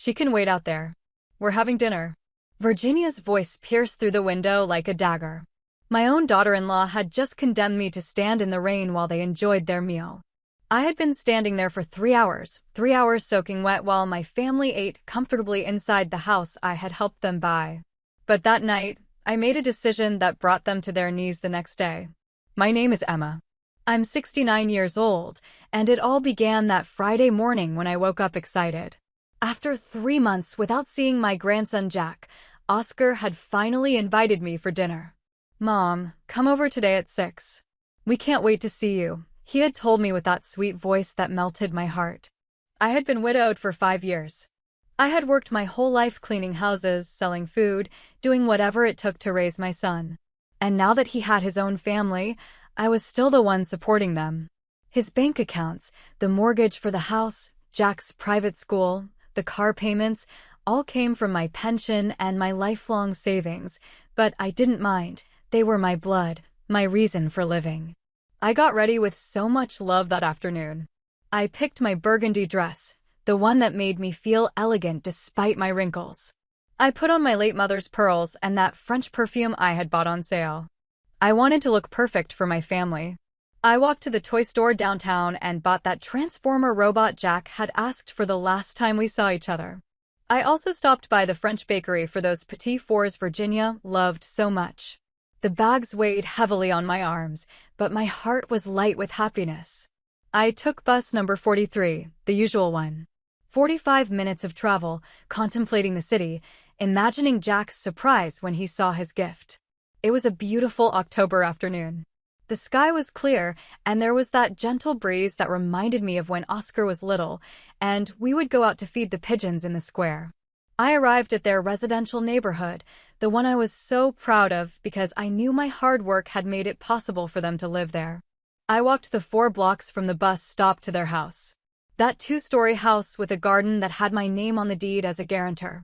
She can wait out there. We're having dinner. Virginia's voice pierced through the window like a dagger. My own daughter-in-law had just condemned me to stand in the rain while they enjoyed their meal. I had been standing there for 3 hours soaking wet while my family ate comfortably inside the house I had helped them buy. But that night, I made a decision that brought them to their knees the next day. My name is Emma. I'm 69 years old, and it all began that Friday morning when I woke up excited. After 3 months without seeing my grandson Jack, Oscar had finally invited me for dinner. "Mom, come over today at 6. We can't wait to see you," he had told me with that sweet voice that melted my heart. I had been widowed for 5 years. I had worked my whole life cleaning houses, selling food, doing whatever it took to raise my son. And now that he had his own family, I was still the one supporting them. His bank accounts, the mortgage for the house, Jack's private school, the car payments, all came from my pension and my lifelong savings, but I didn't mind. They were my blood, my reason for living. I got ready with so much love that afternoon. I picked my burgundy dress, the one that made me feel elegant despite my wrinkles. I put on my late mother's pearls and that French perfume I had bought on sale. I wanted to look perfect for my family. I walked to the toy store downtown and bought that Transformer robot Jack had asked for the last time we saw each other. I also stopped by the French bakery for those petit fours Virginia loved so much. The bags weighed heavily on my arms, but my heart was light with happiness. I took bus number 43, the usual one. 45 minutes of travel, contemplating the city, imagining Jack's surprise when he saw his gift. It was a beautiful October afternoon. The sky was clear, and there was that gentle breeze that reminded me of when Oscar was little, and we would go out to feed the pigeons in the square. I arrived at their residential neighborhood, the one I was so proud of because I knew my hard work had made it possible for them to live there. I walked the 4 blocks from the bus stop to their house. That 2-story house with a garden that had my name on the deed as a guarantor.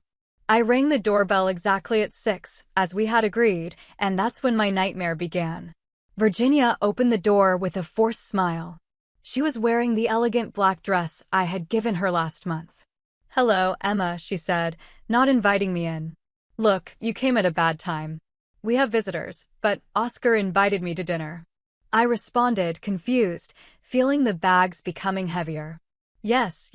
I rang the doorbell exactly at 6, as we had agreed, and that's when my nightmare began. Virginia opened the door with a forced smile. She was wearing the elegant black dress I had given her last month. "Hello, Emma," she said, not inviting me in. "Look, you came at a bad time. We have visitors, but Oscar invited me to dinner." I responded, confused, feeling the bags becoming heavier. Yes,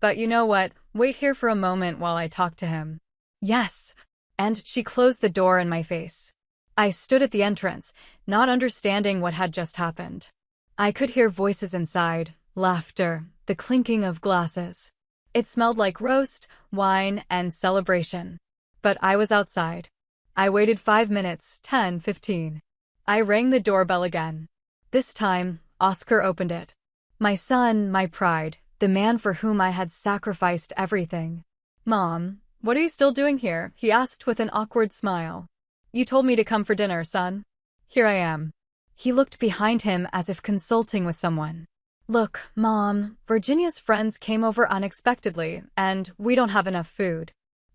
but you know what? Wait here for a moment while I talk to him." "Yes." And she closed the door in my face. I stood at the entrance, not understanding what had just happened. I could hear voices inside, laughter, the clinking of glasses. It smelled like roast, wine, and celebration. But I was outside. I waited 5 minutes, 10, 15. I rang the doorbell again. This time, Oscar opened it. My son, my pride, the man for whom I had sacrificed everything. "Mom, what are you still doing here?" he asked with an awkward smile. "You told me to come for dinner, son. Here I am." He looked behind him as if consulting with someone. "Look, Mom, Virginia's friends came over unexpectedly, and we don't have enough food.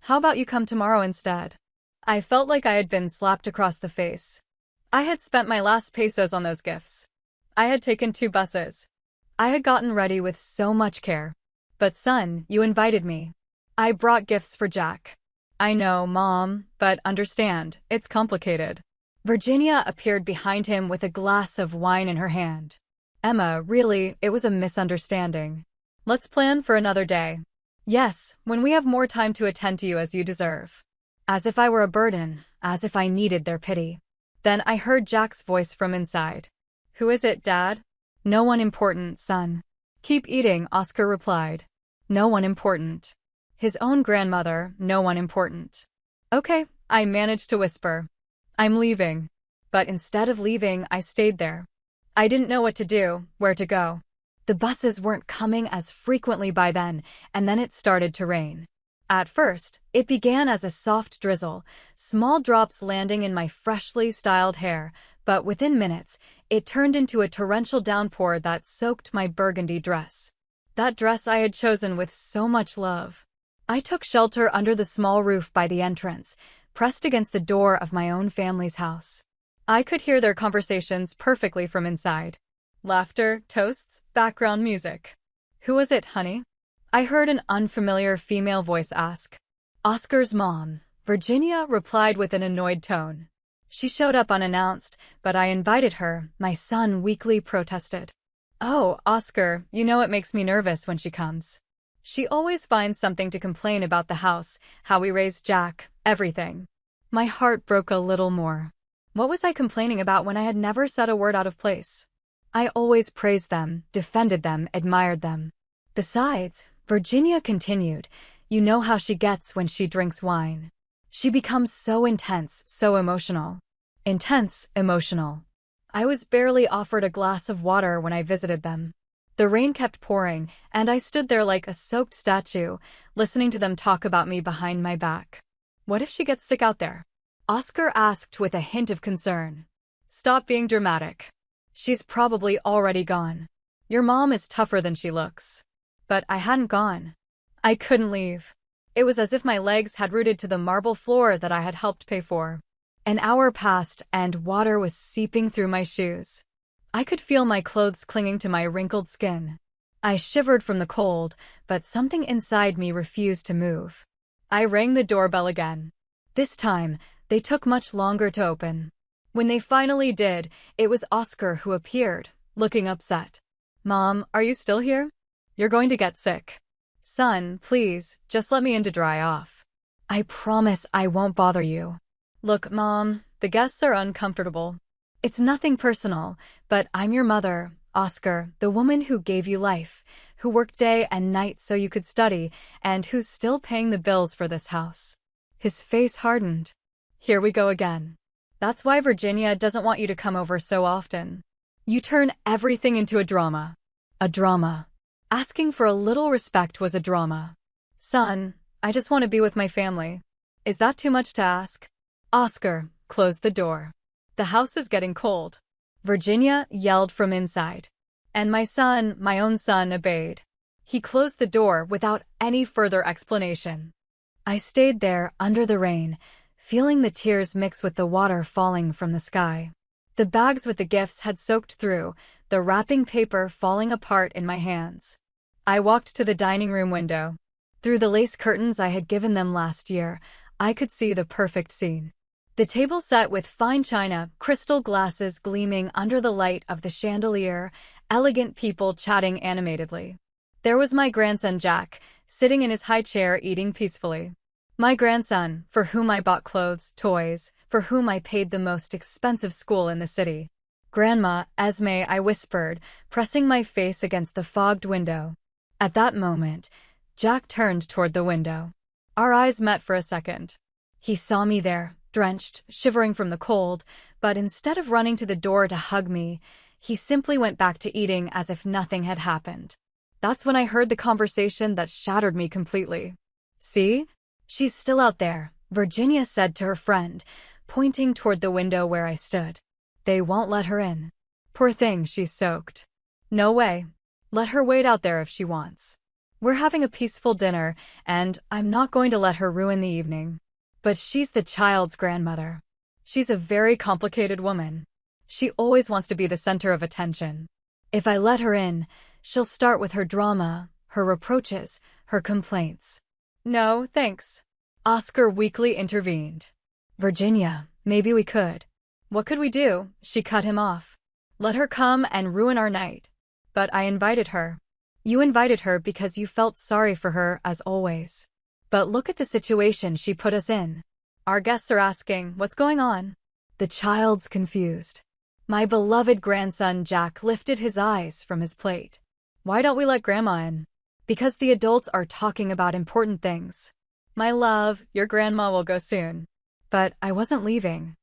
How about you come tomorrow instead?" I felt like I had been slapped across the face. I had spent my last pesos on those gifts. I had taken 2 buses. I had gotten ready with so much care. "But son, you invited me. I brought gifts for Jack." "I know, Mom, but understand, it's complicated." Virginia appeared behind him with a glass of wine in her hand. "Emma, really, it was a misunderstanding. Let's plan for another day." "Yes, when we have more time to attend to you as you deserve." As if I were a burden, as if I needed their pity. Then I heard Jack's voice from inside. "Who is it, Dad?" "No one important, son." "Keep eating," Oscar replied. "No one important." His own grandmother, no one important. "Okay," I managed to whisper. "I'm leaving." But instead of leaving, I stayed there. I didn't know what to do, where to go. The buses weren't coming as frequently by then, and then it started to rain. At first, it began as a soft drizzle, small drops landing in my freshly styled hair, but within minutes, it turned into a torrential downpour that soaked my burgundy dress. That dress I had chosen with so much love. I took shelter under the small roof by the entrance, pressed against the door of my own family's house. I could hear their conversations perfectly from inside. Laughter, toasts, background music. "Who was it, honey?" I heard an unfamiliar female voice ask. Oscar's mom, Virginia, replied with an annoyed tone. She showed up unannounced, but I invited her, my son weakly protested. Oh, Oscar, you know it makes me nervous when she comes. She always finds something to complain about the house, how we raised Jack, everything. My heart broke a little more. What was I complaining about when I had never said a word out of place? I always praised them, defended them, admired them. Besides, Virginia continued, you know how she gets when she drinks wine. She becomes so intense, so emotional. Intense, emotional. I was barely offered a glass of water when I visited them. The rain kept pouring, and I stood there like a soaked statue, listening to them talk about me behind my back. What if she gets sick out there? Oscar asked with a hint of concern. Stop being dramatic. She's probably already gone. Your mom is tougher than she looks. But I hadn't gone. I couldn't leave. It was as if my legs had rooted to the marble floor that I had helped pay for. An hour passed and water was seeping through my shoes. I could feel my clothes clinging to my wrinkled skin. I shivered from the cold, but something inside me refused to move. I rang the doorbell again. This time, they took much longer to open. When they finally did, it was Oscar who appeared, looking upset. Mom, are you still here? You're going to get sick. Son, please, just let me in to dry off. I promise I won't bother you. Look, Mom, the guests are uncomfortable. It's nothing personal, but I'm your mother, Oscar, the woman who gave you life, who worked day and night so you could study, and who's still paying the bills for this house. His face hardened. Here we go again. That's why Virginia doesn't want you to come over so often. You turn everything into a drama. A drama. Asking for a little respect was a drama. Son, I just want to be with my family. Is that too much to ask? Oscar, close the door. The house is getting cold. Virginia yelled from inside. And my son, my own son, obeyed. He closed the door without any further explanation. I stayed there under the rain, feeling the tears mix with the water falling from the sky. The bags with the gifts had soaked through, the wrapping paper falling apart in my hands. I walked to the dining room window. Through the lace curtains I had given them last year, I could see the perfect scene. The table set with fine china, crystal glasses gleaming under the light of the chandelier, elegant people chatting animatedly. There was my grandson Jack, sitting in his high chair eating peacefully. My grandson, for whom I bought clothes, toys, for whom I paid the most expensive school in the city. Grandma, Esme, I whispered, pressing my face against the fogged window. At that moment, Jack turned toward the window. Our eyes met for a second. He saw me there, drenched, shivering from the cold, but instead of running to the door to hug me, he simply went back to eating as if nothing had happened. That's when I heard the conversation that shattered me completely. See? She's still out there, Virginia said to her friend, pointing toward the window where I stood. They won't let her in. Poor thing, she's soaked. No way. Let her wait out there if she wants. We're having a peaceful dinner, and I'm not going to let her ruin the evening. But she's the child's grandmother. She's a very complicated woman. She always wants to be the center of attention. If I let her in, she'll start with her drama, her reproaches, her complaints. No, thanks. Oscar weakly intervened. Virginia, maybe we could. What could we do? She cut him off. Let her come and ruin our night. But I invited her. You invited her because you felt sorry for her, as always. But look at the situation she put us in. Our guests are asking, what's going on? The child's confused. My beloved grandson Jack lifted his eyes from his plate. Why don't we let Grandma in? Because the adults are talking about important things. My love, your grandma will go soon. But I wasn't leaving.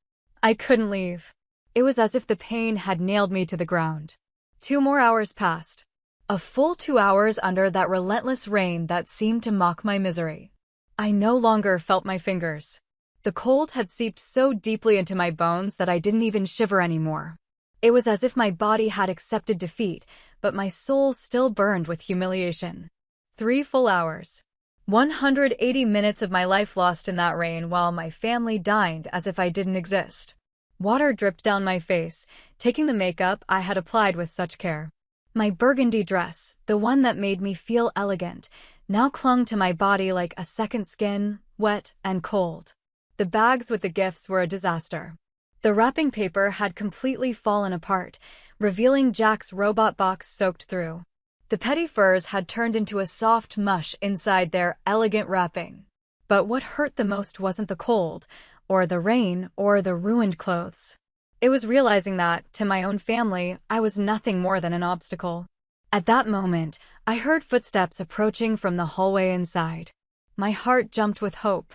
I couldn't leave. It was as if the pain had nailed me to the ground. 2 more hours passed. A full 2 hours under that relentless rain that seemed to mock my misery. I no longer felt my fingers. The cold had seeped so deeply into my bones that I didn't even shiver anymore. It was as if my body had accepted defeat, but my soul still burned with humiliation. 3 full hours. 180 minutes of my life lost in that rain while my family dined as if I didn't exist. Water dripped down my face, taking the makeup I had applied with such care. My burgundy dress, the one that made me feel elegant, now clung to my body like a second skin, wet and cold. The bags with the gifts were a disaster. The wrapping paper had completely fallen apart, revealing Jack's robot box soaked through. The petty furs had turned into a soft mush inside their elegant wrapping. But what hurt the most wasn't the cold, or the rain, or the ruined clothes. It was realizing that, to my own family, I was nothing more than an obstacle. At that moment, I heard footsteps approaching from the hallway inside. My heart jumped with hope.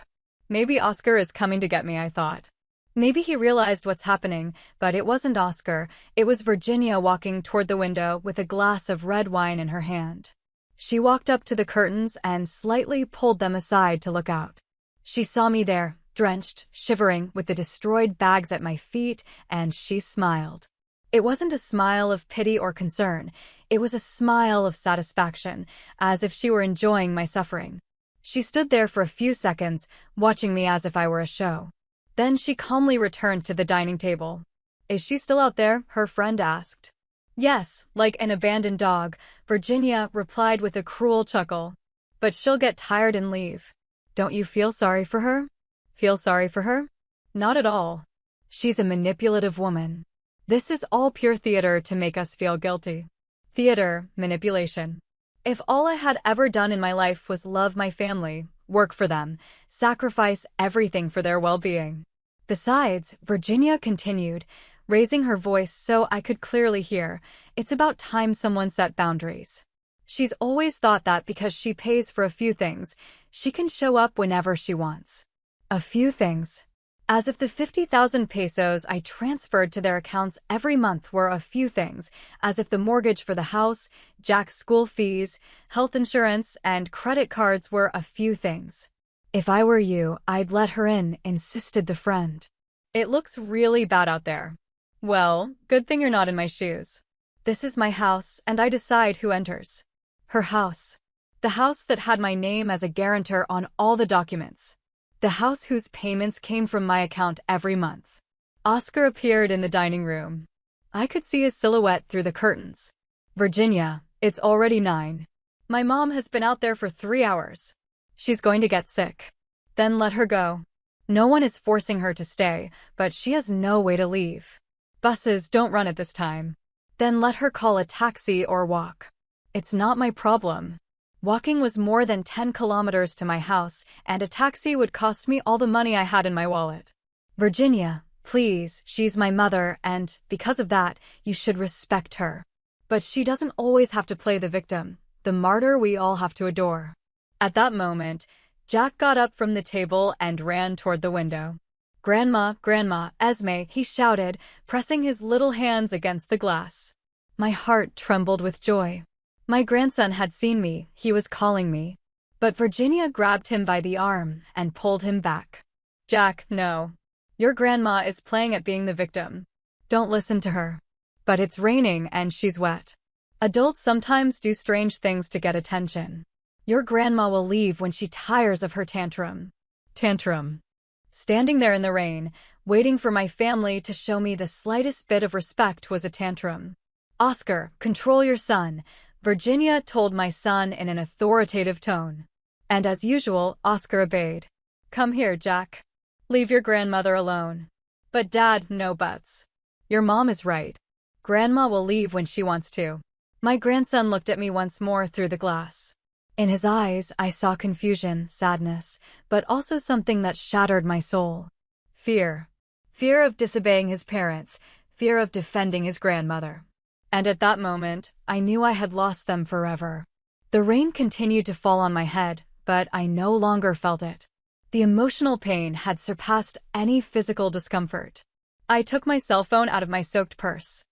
Maybe Oscar is coming to get me, I thought. Maybe he realized what's happening, but it wasn't Oscar. It was Virginia walking toward the window with a glass of red wine in her hand. She walked up to the curtains and slightly pulled them aside to look out. She saw me there, drenched, shivering, with the destroyed bags at my feet, and she smiled. It wasn't a smile of pity or concern. It was a smile of satisfaction, as if she were enjoying my suffering. She stood there for a few seconds, watching me as if I were a show. Then she calmly returned to the dining table. "Is she still out there?" her friend asked. "Yes, like an abandoned dog," Virginia replied with a cruel chuckle. "But she'll get tired and leave. Don't you feel sorry for her?" "Feel sorry for her? Not at all. She's a manipulative woman. This is all pure theater to make us feel guilty. Theater, manipulation. If all I had ever done in my life was love my family, work for them, sacrifice everything for their well-being." Besides, Virginia continued, raising her voice so I could clearly hear, "it's about time someone set boundaries. She's always thought that because she pays for a few things, she can show up whenever she wants. A few things. As if the 50,000 pesos I transferred to their accounts every month were a few things, as if the mortgage for the house, Jack's school fees, health insurance, and credit cards were a few things. "If I were you, I'd let her in," insisted the friend. "It looks really bad out there." "Well, good thing you're not in my shoes. This is my house, and I decide who enters." Her house. The house that had my name as a guarantor on all the documents. The house whose payments came from my account every month. Oscar appeared in the dining room. I could see his silhouette through the curtains. "Virginia, it's already 9. My mom has been out there for 3 hours. She's going to get sick." "Then let her go. No one is forcing her to stay, but she has no way to leave. Buses don't run at this time." "Then let her call a taxi or walk." "It's not my problem. Walking was more than 10 kilometers to my house, and a taxi would cost me all the money I had in my wallet." "Virginia, please, she's my mother, and, because of that, you should respect her. But she doesn't always have to play the victim, the martyr we all have to adore." At that moment, Jack got up from the table and ran toward the window. "Grandma, Grandma, Esme," he shouted, pressing his little hands against the glass. My heart trembled with joy. My grandson had seen me, he was calling me. But Virginia grabbed him by the arm and pulled him back. "Jack, no. Your grandma is playing at being the victim. Don't listen to her." "But it's raining and she's wet. Adults sometimes do strange things to get attention. Your grandma will leave when she tires of her tantrum." Tantrum. Standing there in the rain, waiting for my family to show me the slightest bit of respect was a tantrum. "Oscar, control your son," Virginia told my son in an authoritative tone. And as usual, Oscar obeyed. "Come here, Jack. Leave your grandmother alone." "But Dad, no buts. Your mom is right. Grandma will leave when she wants to." My grandson looked at me once more through the glass. In his eyes, I saw confusion, sadness, but also something that shattered my soul. Fear. Fear of disobeying his parents, fear of defending his grandmother. And at that moment, I knew I had lost them forever. The rain continued to fall on my head, but I no longer felt it. The emotional pain had surpassed any physical discomfort. I took my cell phone out of my soaked purse.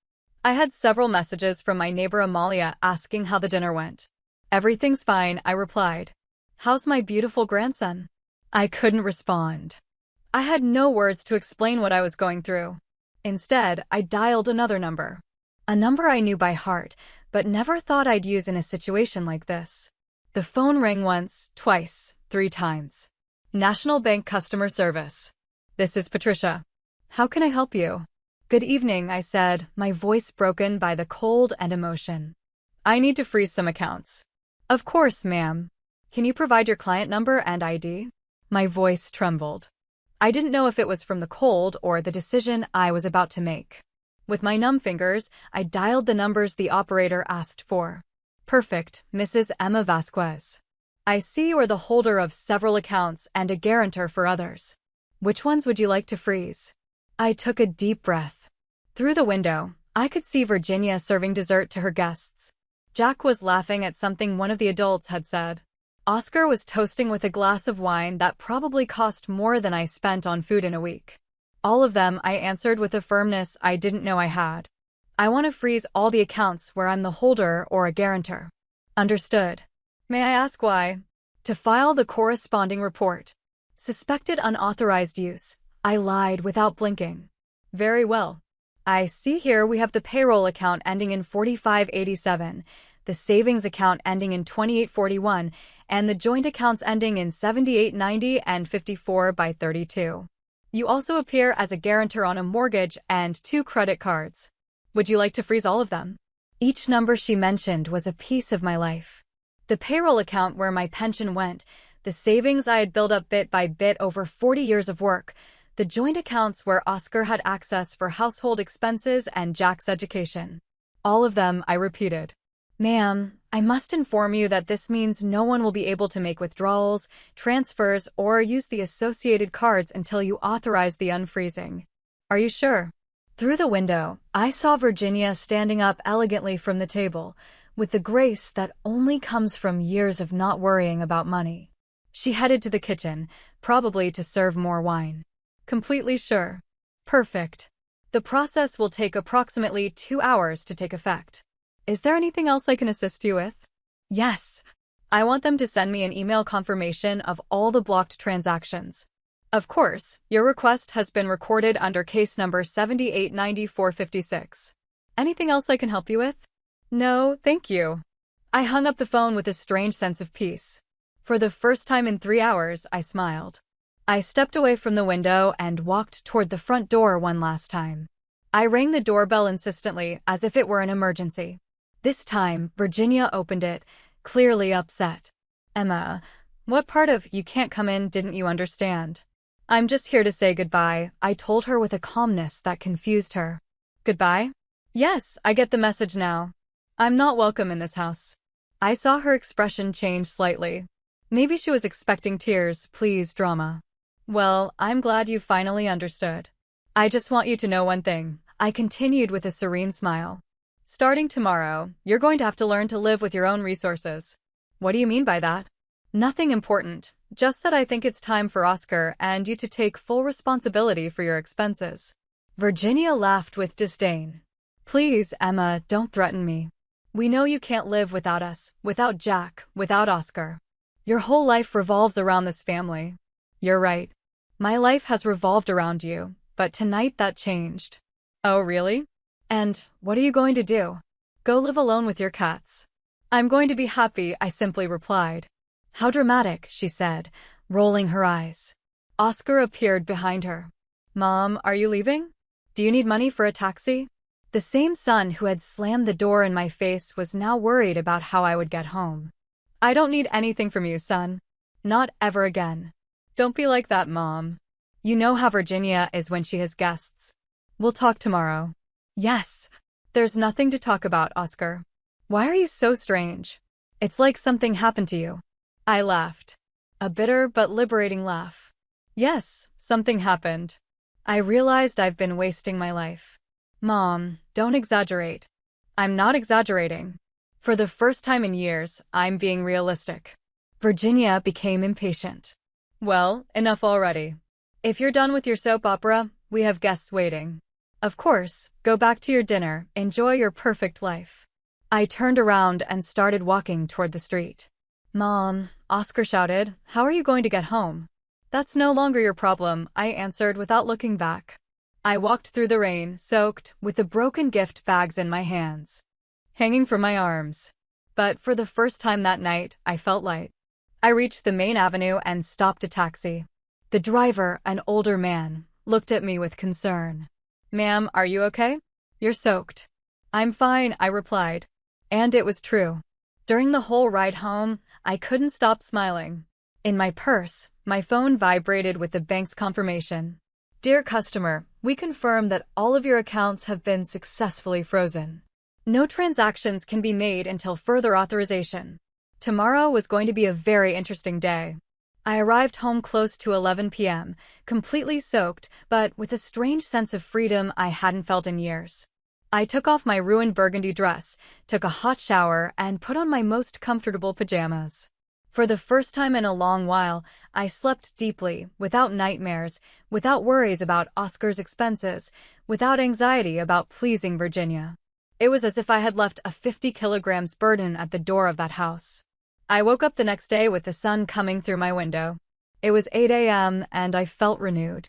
I had several messages from my neighbor Amalia asking how the dinner went. "Everything's fine," I replied. "How's my beautiful grandson?" I couldn't respond. I had no words to explain what I was going through. Instead, I dialed another number. A number I knew by heart, but never thought I'd use in a situation like this. The phone rang once, twice, 3 times. National Bank Customer Service. "This is Patricia. How can I help you?" "Good evening," I said, my voice broken by the cold and emotion. "I need to freeze some accounts." "Of course, ma'am. Can you provide your client number and ID? My voice trembled. I didn't know if it was from the cold or the decision I was about to make. With my numb fingers, I dialed the numbers the operator asked for. Perfect, Mrs. Emma Vasquez. I see you are the holder of several accounts and a guarantor for others. Which ones would you like to freeze? I took a deep breath. Through the window, I could see Virginia serving dessert to her guests. Jack was laughing at something one of the adults had said. Oscar was toasting with a glass of wine that probably cost more than I spent on food in a week. All of them, I answered with a firmness I didn't know I had. I want to freeze all the accounts where I'm the holder or a guarantor. Understood. May I ask why? To file the corresponding report. Suspected unauthorized use. I lied without blinking. Very well. I see here we have the payroll account ending in 4587, the savings account ending in 2841, and the joint accounts ending in 7890 and 54/32. You also appear as a guarantor on a mortgage and 2 credit cards. Would you like to freeze all of them? Each number she mentioned was a piece of my life. The payroll account where my pension went, the savings I had built up bit by bit over 40 years of work, the joint accounts where Oscar had access for household expenses and Jack's education. All of them, I repeated. Ma'am, I must inform you that this means no one will be able to make withdrawals, transfers, or use the associated cards until you authorize the unfreezing. Are you sure? Through the window, I saw Virginia standing up elegantly from the table, with the grace that only comes from years of not worrying about money. She headed to the kitchen, probably to serve more wine. Completely sure. Perfect. The process will take approximately 2 hours to take effect. Is there anything else I can assist you with? Yes. I want them to send me an email confirmation of all the blocked transactions. Of course, your request has been recorded under case number 789456. Anything else I can help you with? No, thank you. I hung up the phone with a strange sense of peace. For the first time in 3 hours, I smiled. I stepped away from the window and walked toward the front door one last time. I rang the doorbell insistently, as if it were an emergency. This time, Virginia opened it, clearly upset. Emma, what part of "you can't come in" didn't you understand? I'm just here to say goodbye, I told her with a calmness that confused her. Goodbye? Yes, I get the message now. I'm not welcome in this house. I saw her expression change slightly. Maybe she was expecting tears, please drama. Well, I'm glad you finally understood. I just want you to know one thing, I continued with a serene smile. Starting tomorrow, you're going to have to learn to live with your own resources. What do you mean by that? Nothing important, just that I think it's time for Oscar and you to take full responsibility for your expenses. Virginia laughed with disdain. Please, Emma, don't threaten me. We know you can't live without us, without Jack, without Oscar. Your whole life revolves around this family. You're right. My life has revolved around you, but tonight that changed. Oh, really? And what are you going to do? Go live alone with your cats. I'm going to be happy, I simply replied. How dramatic, she said, rolling her eyes. Oscar appeared behind her. Mom, are you leaving? Do you need money for a taxi? The same son who had slammed the door in my face was now worried about how I would get home. I don't need anything from you, son. Not ever again. Don't be like that, Mom. You know how Virginia is when she has guests. We'll talk tomorrow. Yes. There's nothing to talk about, Oscar. Why are you so strange? It's like something happened to you. I laughed. A bitter but liberating laugh. Yes, something happened. I realized I've been wasting my life. Mom, don't exaggerate. I'm not exaggerating. For the first time in years, I'm being realistic. Virginia became impatient. Well, enough already. If you're done with your soap opera, we have guests waiting. Of course, go back to your dinner, enjoy your perfect life. I turned around and started walking toward the street. Mom, Oscar shouted, how are you going to get home? That's no longer your problem, I answered without looking back. I walked through the rain, soaked, with the broken gift bags in my hands, hanging from my arms. But for the first time that night, I felt light. I reached the main avenue and stopped a taxi. The driver, an older man, looked at me with concern. Ma'am, are you okay? You're soaked. I'm fine, I replied. And it was true. During the whole ride home, I couldn't stop smiling. In my purse, my phone vibrated with the bank's confirmation. Dear customer, we confirm that all of your accounts have been successfully frozen. No transactions can be made until further authorization. Tomorrow was going to be a very interesting day. I arrived home close to 11 p.m., completely soaked, but with a strange sense of freedom I hadn't felt in years. I took off my ruined burgundy dress, took a hot shower, and put on my most comfortable pajamas. For the first time in a long while, I slept deeply, without nightmares, without worries about Oscar's expenses, without anxiety about pleasing Virginia. It was as if I had left a 50 kilograms burden at the door of that house. I woke up the next day with the sun coming through my window. It was 8 a.m. and I felt renewed.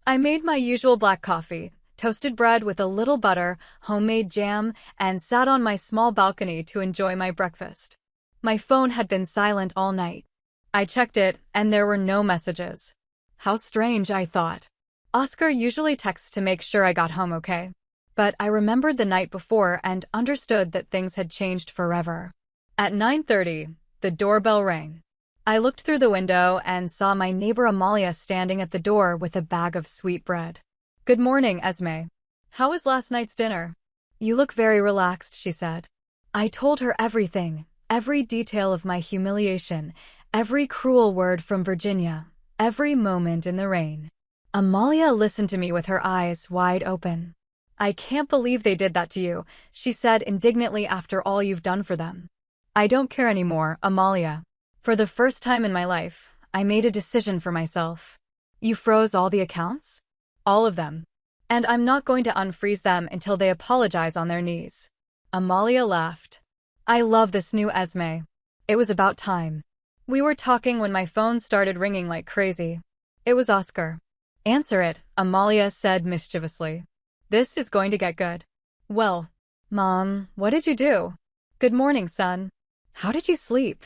I made my usual black coffee, toasted bread with a little butter, homemade jam, and sat on my small balcony to enjoy my breakfast. My phone had been silent all night. I checked it, and there were no messages. How strange, I thought. Oscar usually texts to make sure I got home okay. But I remembered the night before and understood that things had changed forever. At 9:30, the doorbell rang. I looked through the window and saw my neighbor Amalia standing at the door with a bag of sweet bread. Good morning, Esme. How was last night's dinner? You look very relaxed, she said. I told her everything, every detail of my humiliation, every cruel word from Virginia, every moment in the rain. Amalia listened to me with her eyes wide open. I can't believe they did that to you, she said indignantly after all you've done for them. I don't care anymore, Amalia. For the first time in my life, I made a decision for myself. You froze all the accounts? All of them. And I'm not going to unfreeze them until they apologize on their knees. Amalia laughed. I love this new Esme. It was about time. We were talking when my phone started ringing like crazy. It was Oscar. Answer it, Amalia said mischievously. This is going to get good. Well, Mom, what did you do? Good morning, son. How did you sleep?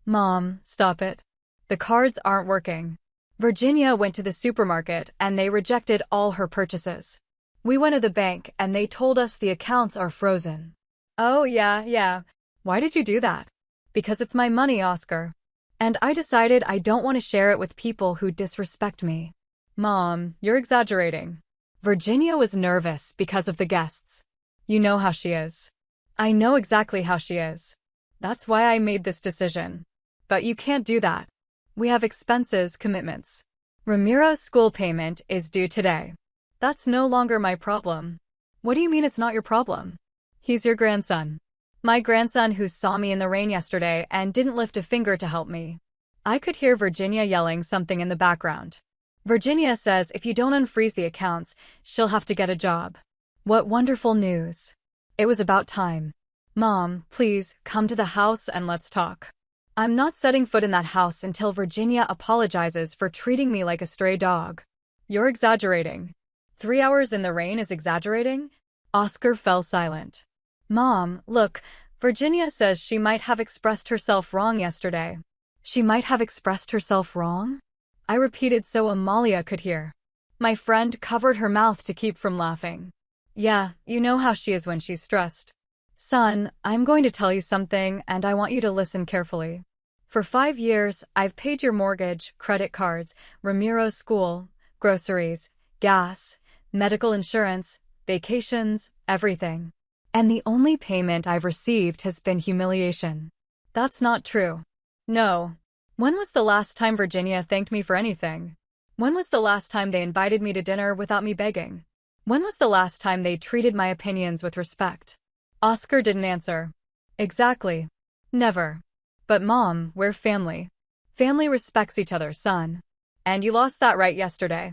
Mom, stop it. The cards aren't working. Virginia went to the supermarket and they rejected all her purchases. We went to the bank and they told us the accounts are frozen. Oh, yeah. Why did you do that? Because it's my money, Oscar. And I decided I don't want to share it with people who disrespect me. Mom, you're exaggerating. Virginia was nervous because of the guests. You know how she is. I know exactly how she is. That's why I made this decision. But you can't do that. We have expenses, commitments. Ramiro's school payment is due today. That's no longer my problem. What do you mean it's not your problem? He's your grandson. My grandson who saw me in the rain yesterday and didn't lift a finger to help me. I could hear Virginia yelling something in the background. Virginia says if you don't unfreeze the accounts, she'll have to get a job. What wonderful news. It was about time. Mom, please, come to the house and let's talk. I'm not setting foot in that house until Virginia apologizes for treating me like a stray dog. You're exaggerating. 3 hours in the rain is exaggerating? Oscar fell silent. Mom, look, Virginia says she might have expressed herself wrong yesterday. She might have expressed herself wrong? I repeated so Amalia could hear. My friend covered her mouth to keep from laughing. Yeah, you know how she is when she's stressed. Son, I'm going to tell you something and I want you to listen carefully. For 5 years, I've paid your mortgage, credit cards, Ramiro's school, groceries, gas, medical insurance, vacations, everything. And the only payment I've received has been humiliation. That's not true. No. When was the last time Virginia thanked me for anything? When was the last time they invited me to dinner without me begging? When was the last time they treated my opinions with respect? Oscar didn't answer. Exactly. Never. But Mom, we're family. Family respects each other, son. And you lost that right yesterday.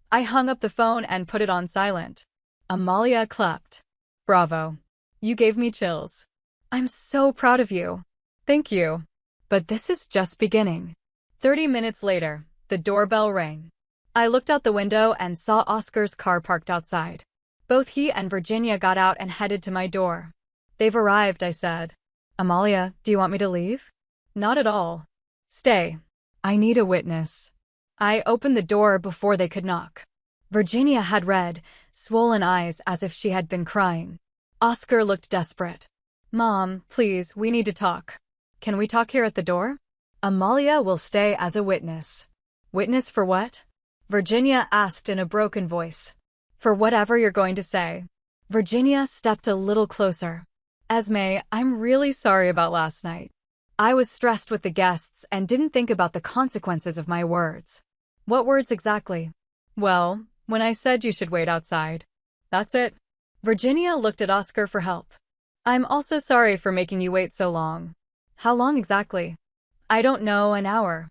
I hung up the phone and put it on silent. Amalia clapped. Bravo. You gave me chills. I'm so proud of you. Thank you. But this is just beginning. 30 minutes later, the doorbell rang. I looked out the window and saw Oscar's car parked outside. Both he and Virginia got out and headed to my door. They've arrived, I said. Amalia, do you want me to leave? Not at all. Stay. I need a witness. I opened the door before they could knock. Virginia had red, swollen eyes as if she had been crying. Oscar looked desperate. Mom, please, we need to talk. Can we talk here at the door? Amalia will stay as a witness. Witness for what? Virginia asked in a broken voice. For whatever you're going to say. Virginia stepped a little closer. Esme, I'm really sorry about last night. I was stressed with the guests and didn't think about the consequences of my words. What words exactly? Well, when I said you should wait outside. That's it. Virginia looked at Oscar for help. I'm also sorry for making you wait so long. How long exactly? I don't know, an hour.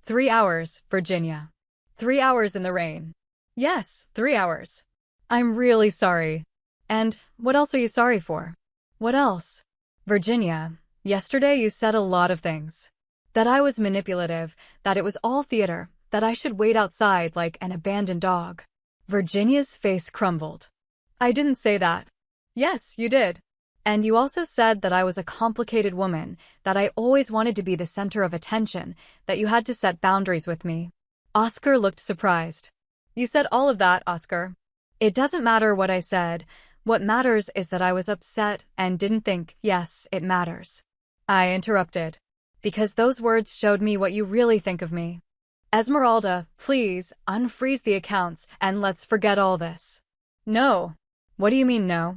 3 hours, Virginia. 3 hours in the rain. Yes, 3 hours. I'm really sorry. And what else are you sorry for? What else? Virginia, yesterday you said a lot of things. That I was manipulative, that it was all theater, that I should wait outside like an abandoned dog. Virginia's face crumbled. I didn't say that. Yes, you did. And you also said that I was a complicated woman, that I always wanted to be the center of attention, that you had to set boundaries with me. Oscar looked surprised. You said all of that, Oscar. It doesn't matter what I said. What matters is that I was upset and didn't think, yes, it matters. I interrupted. Because those words showed me what you really think of me. Esmeralda, please, unfreeze the accounts and let's forget all this. No. What do you mean no?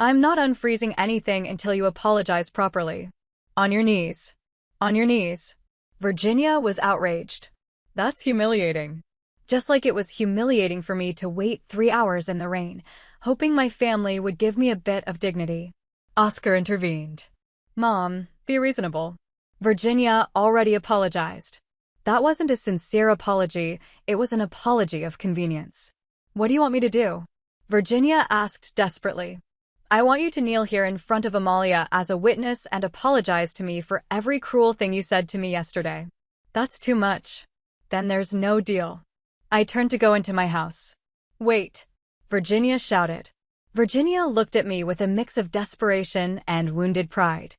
I'm not unfreezing anything until you apologize properly. On your knees. On your knees. Virginia was outraged. That's humiliating. Just like it was humiliating for me to wait 3 hours in the rain, hoping my family would give me a bit of dignity. Oscar intervened. Mom, be reasonable. Virginia already apologized. That wasn't a sincere apology, it was an apology of convenience. What do you want me to do? Virginia asked desperately. I want you to kneel here in front of Amalia as a witness and apologize to me for every cruel thing you said to me yesterday. That's too much. Then there's no deal. I turned to go into my house. Wait, Virginia shouted. Virginia looked at me with a mix of desperation and wounded pride.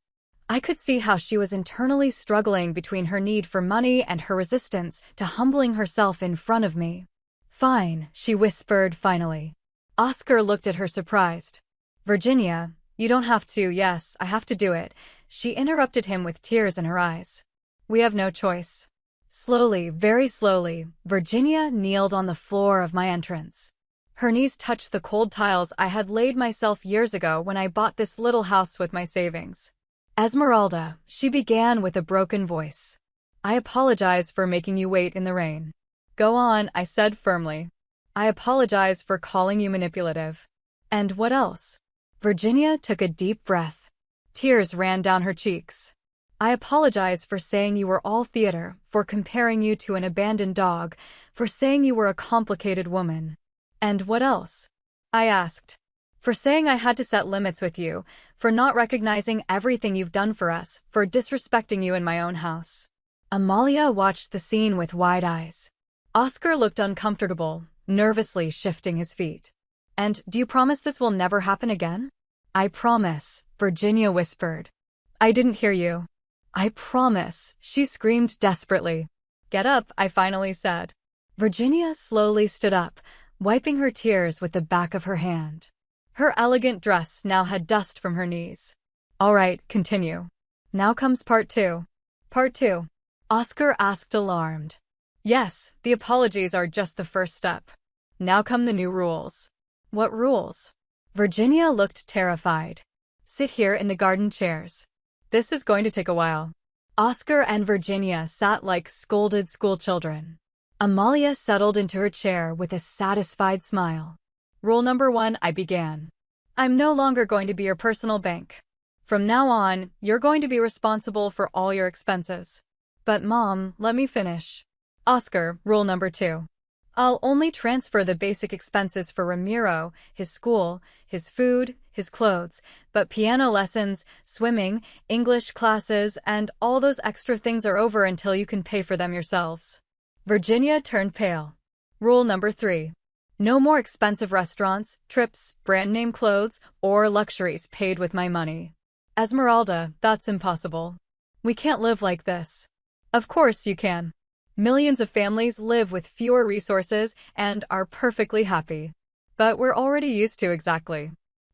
I could see how she was internally struggling between her need for money and her resistance to humbling herself in front of me. Fine, she whispered finally. Oscar looked at her surprised. Virginia, you don't have to, yes, I have to do it. She interrupted him with tears in her eyes. We have no choice. Slowly, very slowly, Virginia kneeled on the floor of my entrance. Her knees touched the cold tiles I had laid myself years ago when I bought this little house with my savings. Esmeralda, she began with a broken voice. I apologize for making you wait in the rain. Go on, I said firmly. I apologize for calling you manipulative. And what else? Virginia took a deep breath. Tears ran down her cheeks. I apologize for saying you were all theater, for comparing you to an abandoned dog, for saying you were a complicated woman. And what else? I asked. For saying I had to set limits with you, for not recognizing everything you've done for us, for disrespecting you in my own house. Amalia watched the scene with wide eyes. Oscar looked uncomfortable, nervously shifting his feet. And do you promise this will never happen again? I promise, Virginia whispered. I didn't hear you. I promise, she screamed desperately. Get up, I finally said. Virginia slowly stood up, wiping her tears with the back of her hand. Her elegant dress now had dust from her knees. All right, continue. Now comes part 2. Part 2. Oscar asked, alarmed. Yes, the apologies are just the first step. Now come the new rules. What rules? Virginia looked terrified. Sit here in the garden chairs. This is going to take a while. Oscar and Virginia sat like scolded schoolchildren. Amalia settled into her chair with a satisfied smile. Rule number 1, I began. I'm no longer going to be your personal bank. From now on, you're going to be responsible for all your expenses. But Mom, let me finish. Oscar, rule number 2. I'll only transfer the basic expenses for Ramiro, his school, his food, his clothes, but piano lessons, swimming, English classes, and all those extra things are over until you can pay for them yourselves. Virginia turned pale. Rule number 3. No more expensive restaurants, trips, brand-name clothes, or luxuries paid with my money. Esmeralda, that's impossible. We can't live like this. Of course you can. Millions of families live with fewer resources and are perfectly happy. But we're already used to exactly.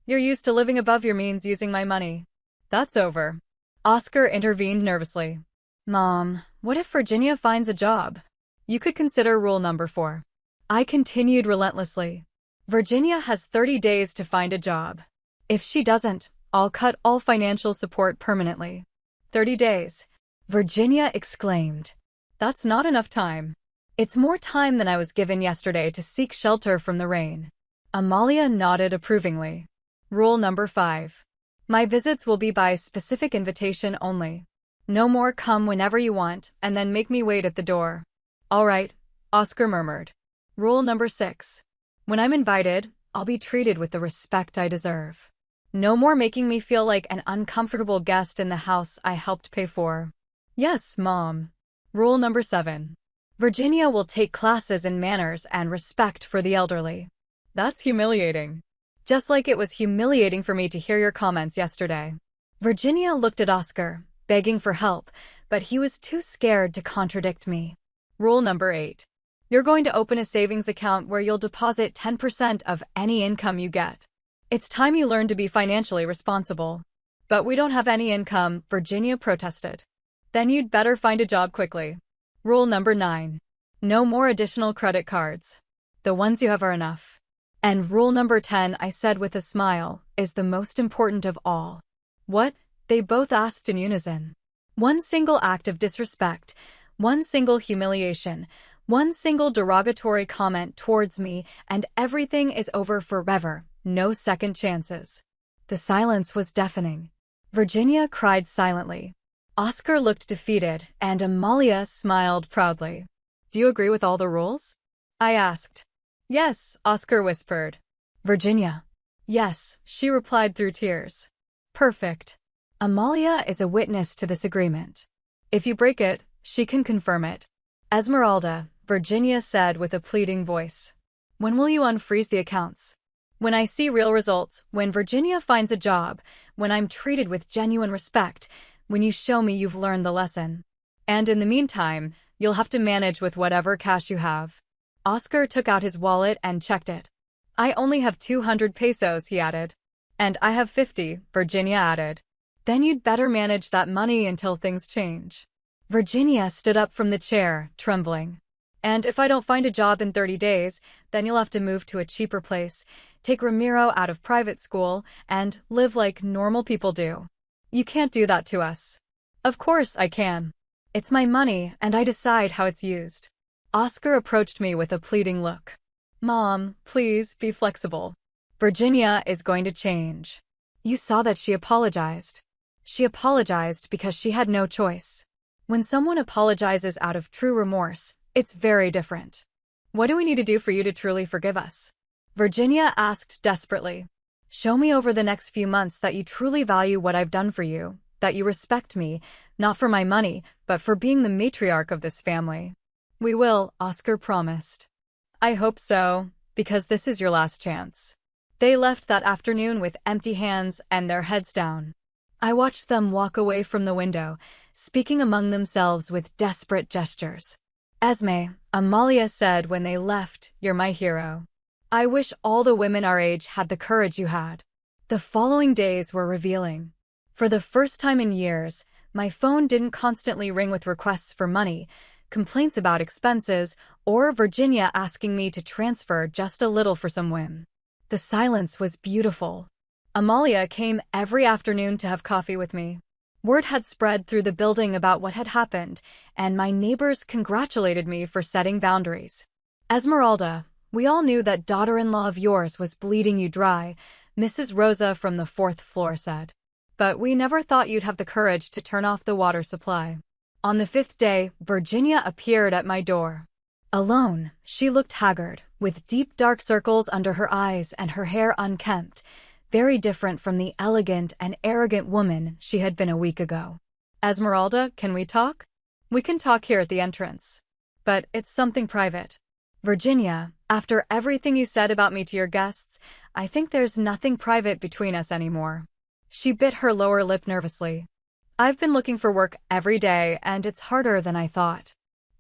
You're used to living above your means using my money. That's over. Oscar intervened nervously. Mom, what if Virginia finds a job? You could consider rule number 4. I continued relentlessly. Virginia has 30 days to find a job. If she doesn't, I'll cut all financial support permanently. 30 days. Virginia exclaimed. That's not enough time. It's more time than I was given yesterday to seek shelter from the rain. Amalia nodded approvingly. Rule number 5. My visits will be by specific invitation only. No more come whenever you want and then make me wait at the door. All right, Oscar murmured. Rule number 6. When I'm invited, I'll be treated with the respect I deserve. No more making me feel like an uncomfortable guest in the house I helped pay for. Yes, Mom. Rule number 7. Virginia will take classes in manners and respect for the elderly. That's humiliating. Just like it was humiliating for me to hear your comments yesterday. Virginia looked at Oscar, begging for help, but he was too scared to contradict me. Rule number 8. You're going to open a savings account where you'll deposit 10% of any income you get. It's time you learn to be financially responsible. But we don't have any income, Virginia protested. Then you'd better find a job quickly. Rule number 9. No more additional credit cards. The ones you have are enough. And rule number 10, I said with a smile, is the most important of all. What? They both asked in unison. One single act of disrespect, one single humiliation, one single derogatory comment towards me, and everything is over forever. No second chances. The silence was deafening. Virginia cried silently. Oscar looked defeated, and Amalia smiled proudly. Do you agree with all the rules? I asked. Yes, Oscar whispered. Virginia. Yes, she replied through tears. Perfect. Amalia is a witness to this agreement. If you break it, she can confirm it. Esmeralda, Virginia said with a pleading voice. When will you unfreeze the accounts? When I see real results, when Virginia finds a job, when I'm treated with genuine respect, when you show me you've learned the lesson. And in the meantime, you'll have to manage with whatever cash you have. Oscar took out his wallet and checked it. I only have 200 pesos, he added. And I have 50, Virginia added. Then you'd better manage that money until things change. Virginia stood up from the chair, trembling. And if I don't find a job in 30 days, then you'll have to move to a cheaper place, take Ramiro out of private school, and live like normal people do. You can't do that to us. Of course I can. It's my money, and I decide how it's used. Oscar approached me with a pleading look. Mom, please be flexible. Virginia is going to change. You saw that she apologized. She apologized because she had no choice. When someone apologizes out of true remorse, it's very different. What do we need to do for you to truly forgive us? Virginia asked desperately. Show me over the next few months that you truly value what I've done for you, that you respect me, not for my money, but for being the matriarch of this family. We will, Oscar promised. I hope so, because this is your last chance. They left that afternoon with empty hands and their heads down. I watched them walk away from the window, speaking among themselves with desperate gestures. Esme, Amalia said when they left, you're my hero. I wish all the women our age had the courage you had. The following days were revealing. For the first time in years, my phone didn't constantly ring with requests for money, complaints about expenses, or Virginia asking me to transfer just a little for some whim. The silence was beautiful. Amalia came every afternoon to have coffee with me. Word had spread through the building about what had happened, and my neighbors congratulated me for setting boundaries. Esmeralda, we all knew that daughter-in-law of yours was bleeding you dry, Mrs. Rosa from the 4th floor said. But we never thought you'd have the courage to turn off the water supply. On the 5th day, Virginia appeared at my door. Alone, she looked haggard, with deep dark circles under her eyes and her hair unkempt, very different from the elegant and arrogant woman she had been a week ago. Esmeralda, can we talk? We can talk here at the entrance. But it's something private. Virginia, after everything you said about me to your guests, I think there's nothing private between us anymore. She bit her lower lip nervously. I've been looking for work every day, and it's harder than I thought.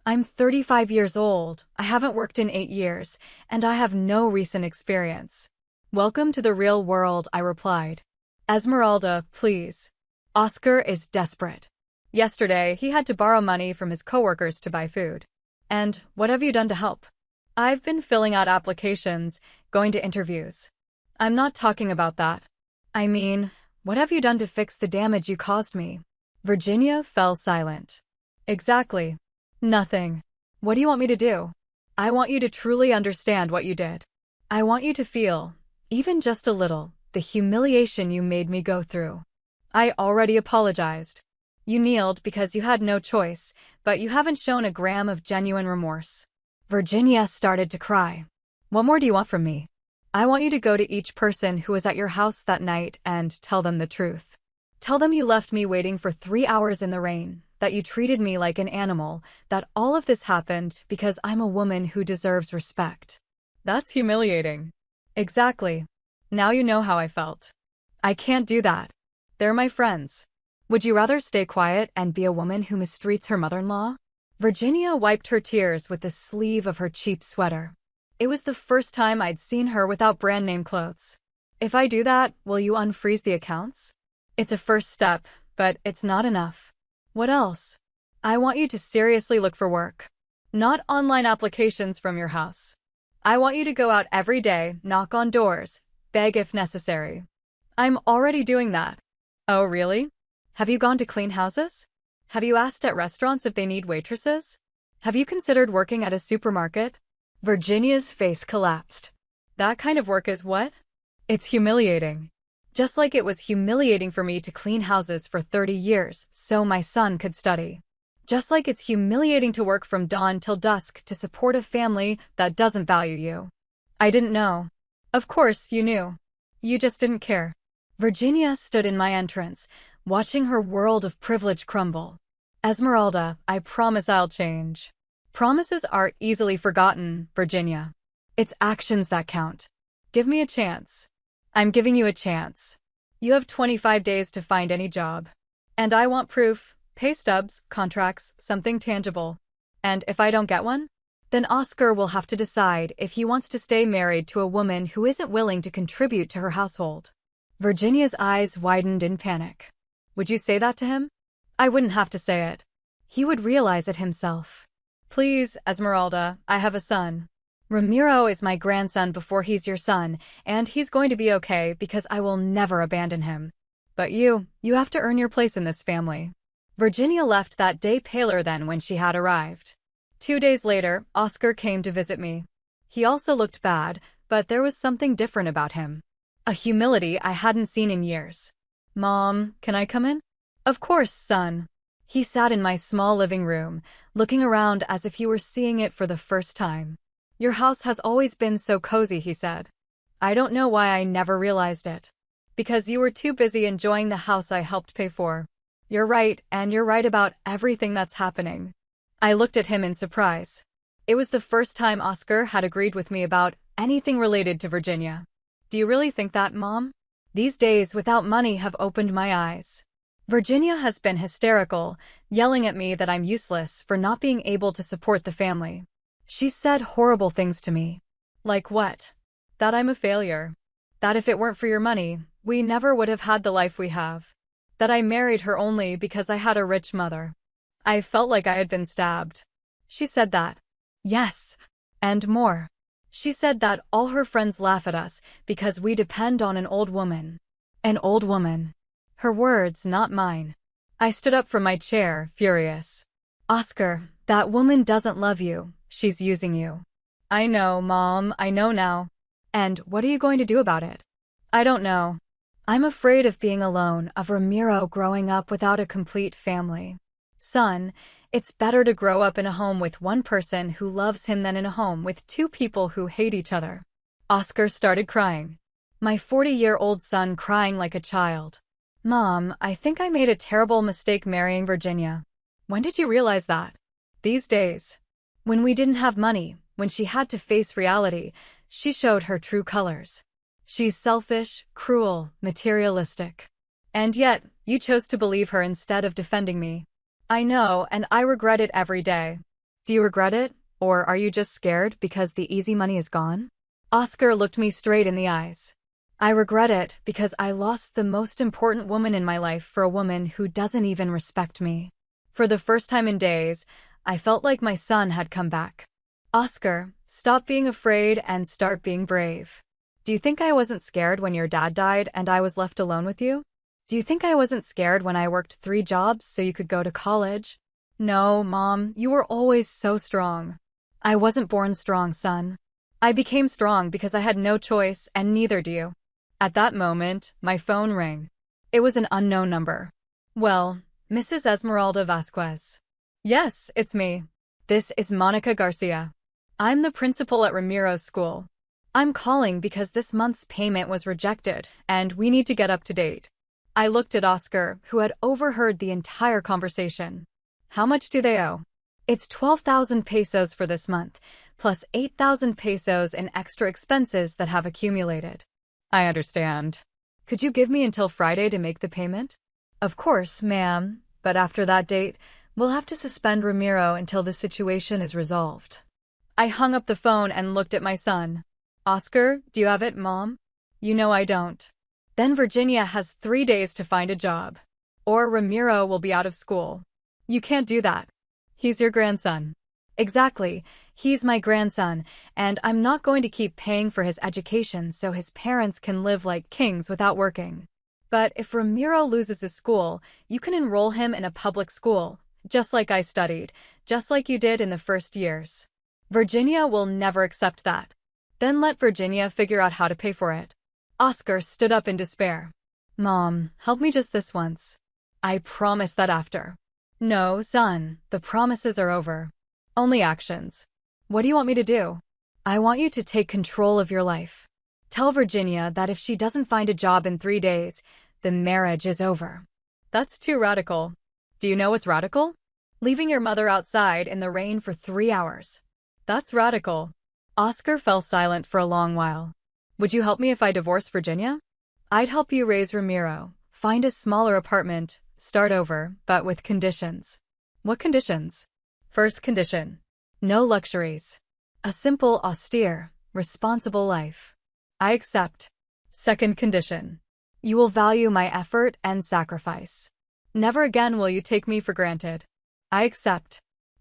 I'm 35 years old, I haven't worked in 8 years, and I have no recent experience. Welcome to the real world, I replied. Esmeralda, please. Oscar is desperate. Yesterday, he had to borrow money from his coworkers to buy food. And what have you done to help? I've been filling out applications, going to interviews. I'm not talking about that. I mean, what have you done to fix the damage you caused me? Virginia fell silent. Exactly. Nothing. What do you want me to do? I want you to truly understand what you did. I want you to feel, even just a little, the humiliation you made me go through. I already apologized. You kneeled because you had no choice, but you haven't shown a gram of genuine remorse. Virginia started to cry. What more do you want from me? I want you to go to each person who was at your house that night and tell them the truth. Tell them you left me waiting for 3 hours in the rain, that you treated me like an animal, that all of this happened because I'm a woman who deserves respect. That's humiliating. Exactly. Now you know how I felt. I can't do that. They're my friends. Would you rather stay quiet and be a woman who mistreats her mother-in-law? Virginia wiped her tears with the sleeve of her cheap sweater. It was the first time I'd seen her without brand-name clothes. If I do that, will you unfreeze the accounts? It's a first step, but it's not enough. What else? I want you to seriously look for work. Not online applications from your house. I want you to go out every day, knock on doors, beg if necessary. I'm already doing that. Oh, really? Have you gone to clean houses? Have you asked at restaurants if they need waitresses? Have you considered working at a supermarket? Virginia's face collapsed. That kind of work is what? It's humiliating. Just like it was humiliating for me to clean houses for 30 years so my son could study. Just like it's humiliating to work from dawn till dusk to support a family that doesn't value you. I didn't know. Of course, you knew. You just didn't care. Virginia stood in my entrance, watching her world of privilege crumble. Esmeralda, I promise I'll change. Promises are easily forgotten, Virginia. It's actions that count. Give me a chance. I'm giving you a chance. You have 25 days to find any job. And I want proof, pay stubs, contracts, something tangible. And if I don't get one, then Oscar will have to decide if he wants to stay married to a woman who isn't willing to contribute to her household. Virginia's eyes widened in panic. Would you say that to him? I wouldn't have to say it. He would realize it himself. Please, Esmeralda, I have a son. Ramiro is my grandson before he's your son, and he's going to be okay because I will never abandon him. But you have to earn your place in this family. Virginia left that day paler than when she had arrived. 2 days later, Oscar came to visit me. He also looked bad, but there was something different about him. A humility I hadn't seen in years. Mom, can I come in? Of course, son. He sat in my small living room, looking around as if he were seeing it for the first time. Your house has always been so cozy, he said. I don't know why I never realized it. Because you were too busy enjoying the house I helped pay for. You're right, and you're right about everything that's happening. I looked at him in surprise. It was the first time Oscar had agreed with me about anything related to Virginia. Do you really think that, Mom? These days without money have opened my eyes. Virginia has been hysterical, yelling at me that I'm useless for not being able to support the family. She said horrible things to me. Like what? That I'm a failure. That if it weren't for your money, we never would have had the life we have. That I married her only because I had a rich mother. I felt like I had been stabbed. She said that. Yes. And more. She said that all her friends laugh at us because we depend on an old woman. An old woman. Her words, not mine. I stood up from my chair, furious. Oscar, that woman doesn't love you. She's using you. I know, Mom, I know now. And what are you going to do about it? I don't know. I'm afraid of being alone, of Ramiro growing up without a complete family. Son, it's better to grow up in a home with one person who loves him than in a home with 2 people who hate each other. Oscar started crying. My 40-year-old son crying like a child. Mom, I think I made a terrible mistake marrying Virginia. When did you realize that? These days. When we didn't have money, when she had to face reality, she showed her true colors. She's selfish, cruel, materialistic. And yet, you chose to believe her instead of defending me. I know, and I regret it every day. Do you regret it, or are you just scared because the easy money is gone? Oscar looked me straight in the eyes. I regret it because I lost the most important woman in my life for a woman who doesn't even respect me. For the first time in days, I felt like my son had come back. Oscar, stop being afraid and start being brave. Do you think I wasn't scared when your dad died and I was left alone with you? Do you think I wasn't scared when I worked 3 jobs so you could go to college? No, Mom, you were always so strong. I wasn't born strong, son. I became strong because I had no choice, and neither do you. At that moment, my phone rang. It was an unknown number. Well, Mrs. Esmeralda Vasquez. Yes, it's me. This is Monica Garcia. I'm the principal at Ramiro's school. I'm calling because this month's payment was rejected, and we need to get up to date. I looked at Oscar, who had overheard the entire conversation. How much do they owe? It's 12,000 pesos for this month, plus 8,000 pesos in extra expenses that have accumulated. I understand. Could you give me until Friday to make the payment? Of course, ma'am, but after that date, we'll have to suspend Ramiro until the situation is resolved. I hung up the phone and looked at my son. Oscar, do you have it, Mom? You know I don't. Then Virginia has 3 days to find a job. Or Ramiro will be out of school. You can't do that. He's your grandson. Exactly. He's my grandson, and I'm not going to keep paying for his education so his parents can live like kings without working. But if Ramiro loses his school, you can enroll him in a public school, just like I studied, just like you did in the first years. Virginia will never accept that. Then let Virginia figure out how to pay for it. Oscar stood up in despair. Mom, help me just this once. I promise that after. No, son, the promises are over. Only actions. What do you want me to do? I want you to take control of your life. Tell Virginia that if she doesn't find a job in 3 days, the marriage is over. That's too radical. Do you know what's radical? Leaving your mother outside in the rain for 3 hours. That's radical. Oscar fell silent for a long while. Would you help me if I divorce Virginia? I'd help you raise Ramiro, find a smaller apartment, start over, but with conditions. What conditions? First condition. No luxuries. A simple, austere, responsible life. I accept. Second condition. You will value my effort and sacrifice. Never again will you take me for granted. I accept.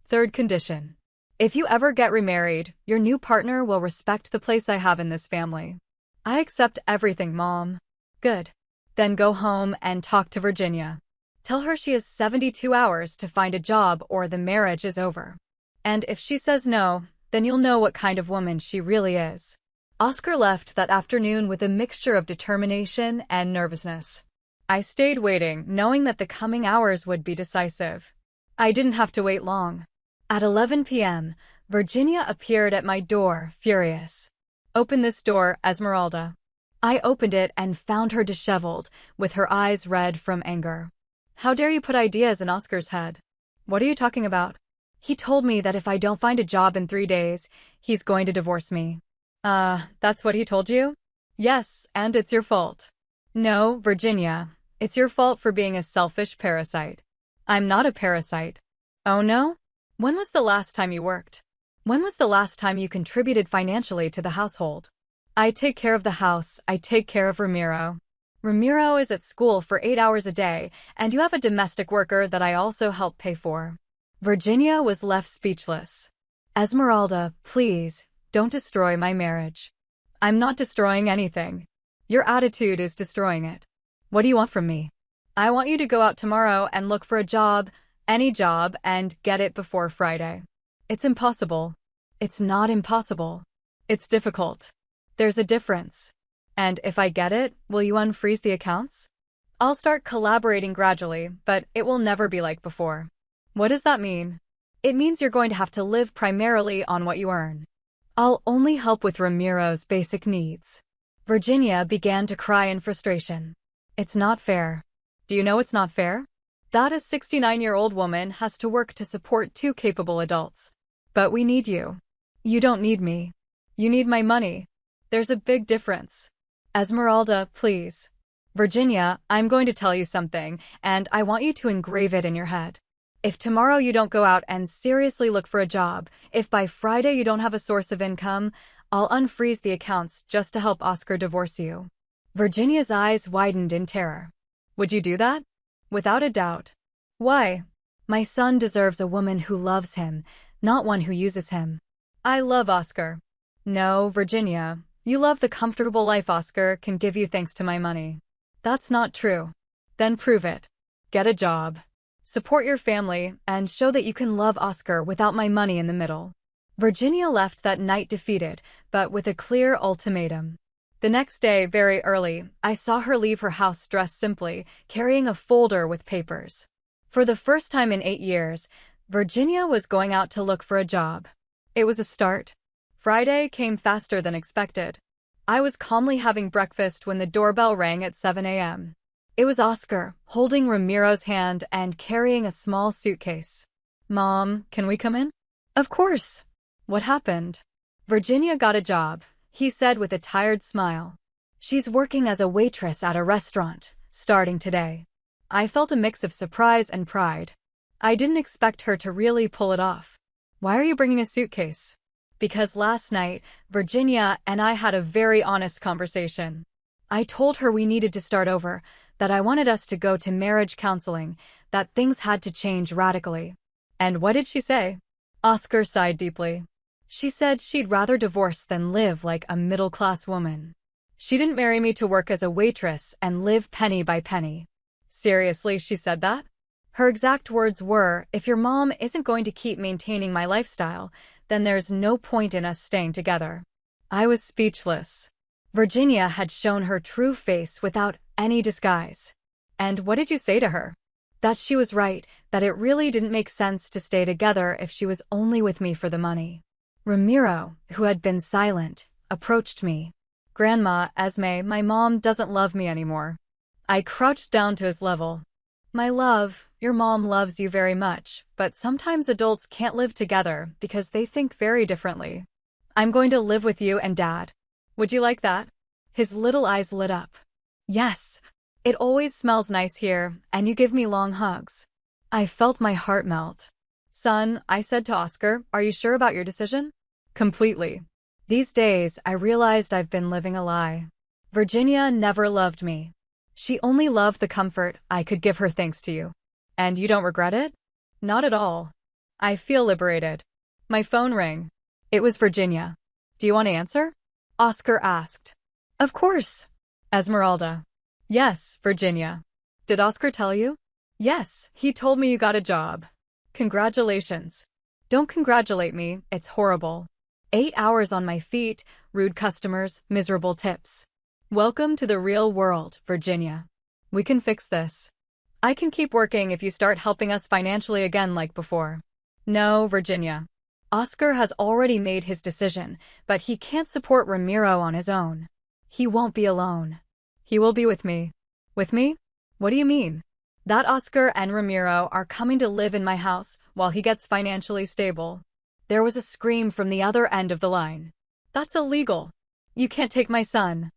Third condition. If you ever get remarried, your new partner will respect the place I have in this family. I accept everything, Mom. Good. Then go home and talk to Virginia. Tell her she has 72 hours to find a job or the marriage is over. And if she says no, then you'll know what kind of woman she really is. Oscar left that afternoon with a mixture of determination and nervousness. I stayed waiting, knowing that the coming hours would be decisive. I didn't have to wait long. At 11 p.m., Virginia appeared at my door, furious. Open this door, Esmeralda. I opened it and found her disheveled, with her eyes red from anger. How dare you put ideas in Oscar's head? What are you talking about? He told me that if I don't find a job in 3 days, he's going to divorce me. That's what he told you? Yes, and it's your fault. No, Virginia, it's your fault for being a selfish parasite. I'm not a parasite. Oh no? When was the last time you worked? When was the last time you contributed financially to the household? I take care of the house, I take care of Ramiro. Ramiro is at school for 8 hours a day, and you have a domestic worker that I also help pay for. Virginia was left speechless. Esmeralda, please, don't destroy my marriage. I'm not destroying anything. Your attitude is destroying it. What do you want from me? I want you to go out tomorrow and look for a job, any job, and get it before Friday. It's impossible. It's not impossible. It's difficult. There's a difference. And if I get it, will you unfreeze the accounts? I'll start collaborating gradually, but it will never be like before. What does that mean? It means you're going to have to live primarily on what you earn. I'll only help with Ramiro's basic needs. Virginia began to cry in frustration. It's not fair. Do you know it's not fair? That a 69-year-old woman has to work to support 2 capable adults. But we need you. You don't need me. You need my money. There's a big difference. Esmeralda, please. Virginia, I'm going to tell you something, and I want you to engrave it in your head. If tomorrow you don't go out and seriously look for a job, if by Friday you don't have a source of income, I'll unfreeze the accounts just to help Oscar divorce you. Virginia's eyes widened in terror. Would you do that? Without a doubt. Why? My son deserves a woman who loves him, not one who uses him. I love Oscar. No, Virginia. You love the comfortable life Oscar can give you thanks to my money. That's not true. Then prove it. Get a job. Support your family, and show that you can love Oscar without my money in the middle. Virginia left that night defeated, but with a clear ultimatum. The next day, very early, I saw her leave her house dressed simply, carrying a folder with papers. For the first time in 8 years, Virginia was going out to look for a job. It was a start. Friday came faster than expected. I was calmly having breakfast when the doorbell rang at 7 a.m. It was Oscar, holding Ramiro's hand and carrying a small suitcase. Mom, can we come in? Of course. What happened? Virginia got a job, he said with a tired smile. She's working as a waitress at a restaurant, starting today. I felt a mix of surprise and pride. I didn't expect her to really pull it off. Why are you bringing a suitcase? Because last night, Virginia and I had a very honest conversation. I told her we needed to start over, that I wanted us to go to marriage counseling, that things had to change radically. And what did she say? Oscar sighed deeply. She said she'd rather divorce than live like a middle-class woman. She didn't marry me to work as a waitress and live penny by penny. Seriously, she said that? Her exact words were, if your mom isn't going to keep maintaining my lifestyle, then there's no point in us staying together. I was speechless. Virginia had shown her true face without any disguise. And what did you say to her? That she was right, that it really didn't make sense to stay together if she was only with me for the money. Ramiro, who had been silent, approached me. Grandma, Esme, my mom doesn't love me anymore. I crouched down to his level. My love, your mom loves you very much, but sometimes adults can't live together because they think very differently. I'm going to live with you and Dad. Would you like that? His little eyes lit up. Yes. It always smells nice here, and you give me long hugs. I felt my heart melt. Son, I said to Oscar, are you sure about your decision? Completely. These days, I realized I've been living a lie. Virginia never loved me. She only loved the comfort I could give her thanks to you. And you don't regret it? Not at all. I feel liberated. My phone rang. It was Virginia. Do you want to answer? Oscar asked. Of course. Esmeralda. Yes, Virginia. Did Oscar tell you? Yes, he told me you got a job. Congratulations. Don't congratulate me, it's horrible. 8 hours on my feet, rude customers, miserable tips. Welcome to the real world, Virginia. We can fix this. I can keep working if you start helping us financially again like before. No, Virginia. Oscar has already made his decision, but he can't support Ramiro on his own. He won't be alone. He will be with me. With me? What do you mean? That Oscar and Ramiro are coming to live in my house while he gets financially stable. There was a scream from the other end of the line. That's illegal. You can't take my son.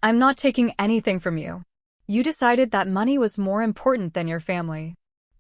I'm not taking anything from you. You decided that money was more important than your family.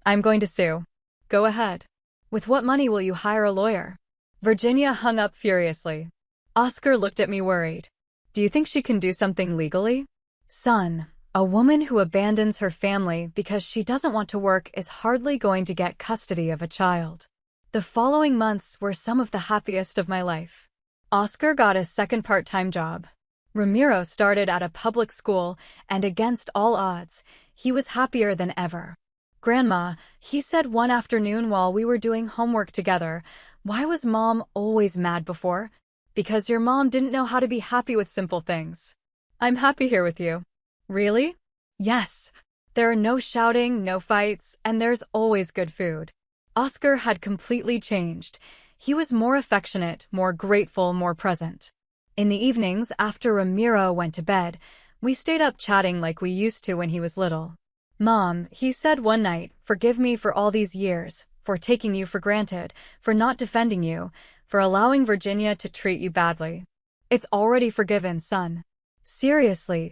I'm going to sue. Go ahead. With what money will you hire a lawyer? Virginia hung up furiously. Oscar looked at me worried. Do you think she can do something legally? Son, a woman who abandons her family because she doesn't want to work is hardly going to get custody of a child. The following months were some of the happiest of my life. Oscar got a second part-time job. Ramiro started at a public school, and against all odds, he was happier than ever. Grandma, he said one afternoon while we were doing homework together, why was Mom always mad before? Because your mom didn't know how to be happy with simple things. I'm happy here with you. Really? Yes. There are no shouting, no fights, and there's always good food. Oscar had completely changed. He was more affectionate, more grateful, more present. In the evenings, after Ramiro went to bed, we stayed up chatting like we used to when he was little. Mom, he said one night, forgive me for all these years, for taking you for granted, for not defending you, for allowing Virginia to treat you badly. It's already forgiven, son. Seriously,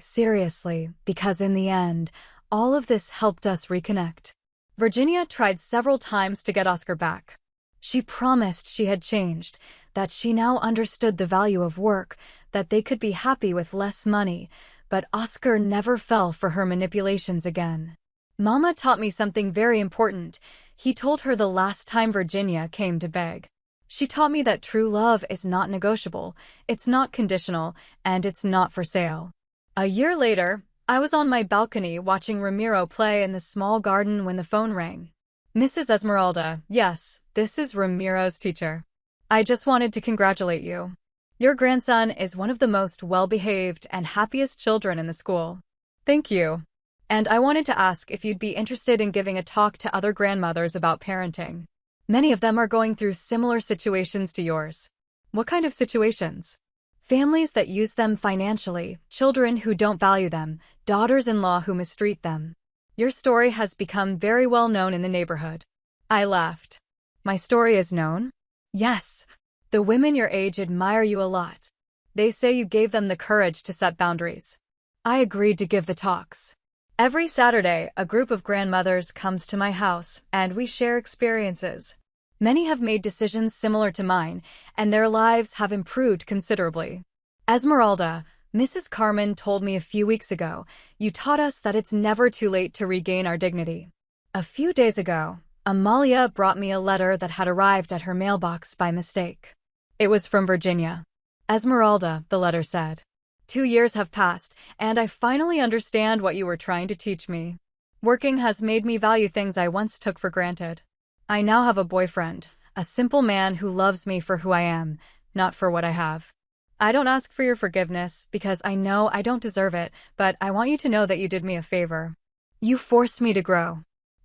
because in the end, all of this helped us reconnect. Virginia tried several times to get Oscar back. She promised she had changed, that she now understood the value of work, that they could be happy with less money, but Oscar never fell for her manipulations again. Mama taught me something very important. He told her the last time Virginia came to beg. She taught me that true love is not negotiable, it's not conditional, and it's not for sale. A year later, I was on my balcony watching Ramiro play in the small garden when the phone rang. Mrs. Esmeralda, yes, this is Ramiro's teacher. I just wanted to congratulate you. Your grandson is one of the most well-behaved and happiest children in the school. Thank you. And I wanted to ask if you'd be interested in giving a talk to other grandmothers about parenting. Many of them are going through similar situations to yours. What kind of situations? Families that use them financially, children who don't value them, daughters-in-law who mistreat them. Your story has become very well known in the neighborhood. I laughed. My story is known? Yes. The women your age admire you a lot. They say you gave them the courage to set boundaries. I agreed to give the talks. Every Saturday, a group of grandmothers comes to my house, and we share experiences. Many have made decisions similar to mine, and their lives have improved considerably. Esmeralda, Mrs. Carmen told me a few weeks ago, you taught us that it's never too late to regain our dignity. A few days ago, Amalia brought me a letter that had arrived at her mailbox by mistake. It was from Virginia. Esmeralda, the letter said. 2 years have passed, and I finally understand what you were trying to teach me. Working has made me value things I once took for granted. I now have a boyfriend, a simple man who loves me for who I am, not for what I have. I don't ask for your forgiveness because I know I don't deserve it, but I want you to know that you did me a favor. You forced me to grow.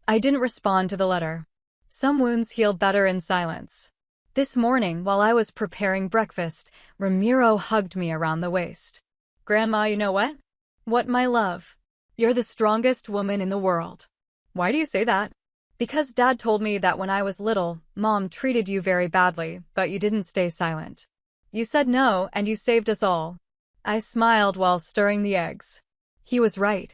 I didn't respond to the letter. Some wounds heal better in silence. This morning, while I was preparing breakfast, Ramiro hugged me around the waist. Grandma, you know what? What, my love? You're the strongest woman in the world. Why do you say that? Because Dad told me that when I was little, Mom treated you very badly, but you didn't stay silent. You said no, and you saved us all. I smiled while stirring the eggs. He was right.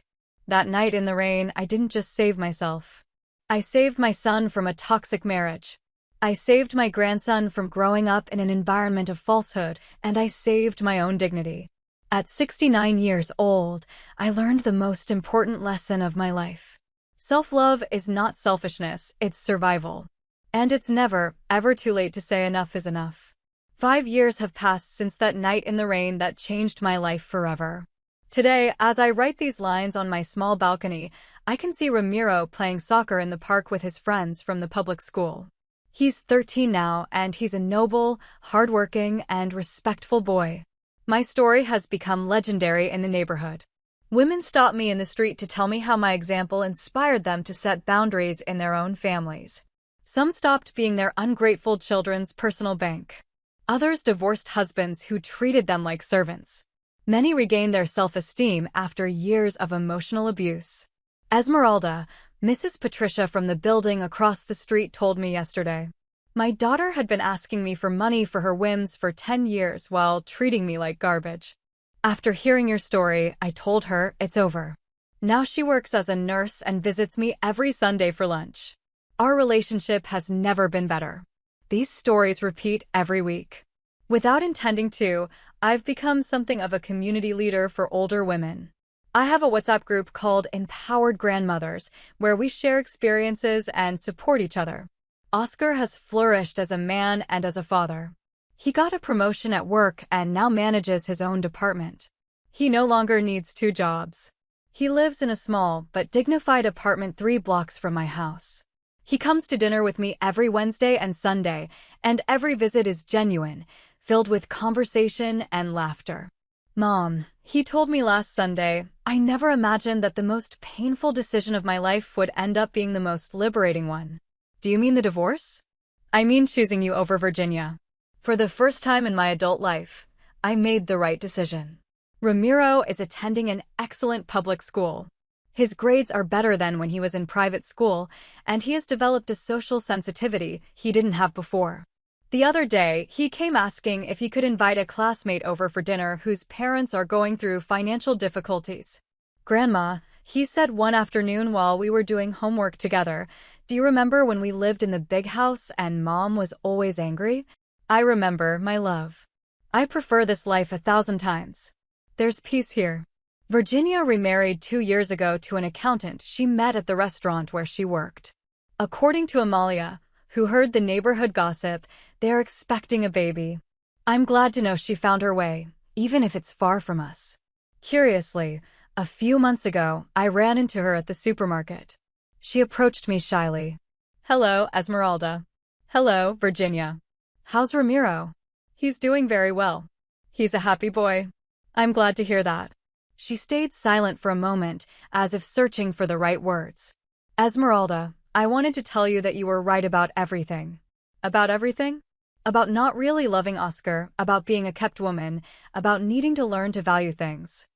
That night in the rain, I didn't just save myself. I saved my son from a toxic marriage. I saved my grandson from growing up in an environment of falsehood, and I saved my own dignity. At 69 years old, I learned the most important lesson of my life. Self-love is not selfishness, it's survival. And it's never, ever too late to say enough is enough. 5 years have passed since that night in the rain that changed my life forever. Today, as I write these lines on my small balcony, I can see Ramiro playing soccer in the park with his friends from the public school. He's 13 now, and he's a noble, hardworking, and respectful boy. My story has become legendary in the neighborhood. Women stop me in the street to tell me how my example inspired them to set boundaries in their own families. Some stopped being their ungrateful children's personal bank. Others divorced husbands who treated them like servants. Many regained their self-esteem after years of emotional abuse. Esmeralda, Mrs. Patricia from the building across the street told me yesterday. My daughter had been asking me for money for her whims for 10 years while treating me like garbage. After hearing your story, I told her it's over. Now she works as a nurse and visits me every Sunday for lunch. Our relationship has never been better. These stories repeat every week. Without intending to, I've become something of a community leader for older women. I have a WhatsApp group called Empowered Grandmothers, where we share experiences and support each other. Oscar has flourished as a man and as a father. He got a promotion at work and now manages his own department. He no longer needs 2 jobs. He lives in a small but dignified apartment 3 blocks from my house. He comes to dinner with me every Wednesday and Sunday, and every visit is genuine, filled with conversation and laughter. Mom, he told me last Sunday, I never imagined that the most painful decision of my life would end up being the most liberating one. Do you mean the divorce? I mean choosing you over Virginia. For the first time in my adult life, I made the right decision. Ramiro is attending an excellent public school. His grades are better than when he was in private school, and he has developed a social sensitivity he didn't have before. The other day, he came asking if he could invite a classmate over for dinner whose parents are going through financial difficulties. Grandma, he said one afternoon while we were doing homework together, do you remember when we lived in the big house and Mom was always angry? I remember, my love. I prefer this life 1,000 times. There's peace here. Virginia remarried 2 years ago to an accountant she met at the restaurant where she worked. According to Amalia, who heard the neighborhood gossip, they're expecting a baby. I'm glad to know she found her way, even if it's far from us. Curiously, a few months ago, I ran into her at the supermarket. She approached me shyly. Hello, Esmeralda. Hello, Virginia. How's Ramiro? He's doing very well. He's a happy boy. I'm glad to hear that. She stayed silent for a moment, as if searching for the right words. Esmeralda, I wanted to tell you that you were right about everything. About everything? About not really loving Oscar, about being a kept woman, about needing to learn to value things.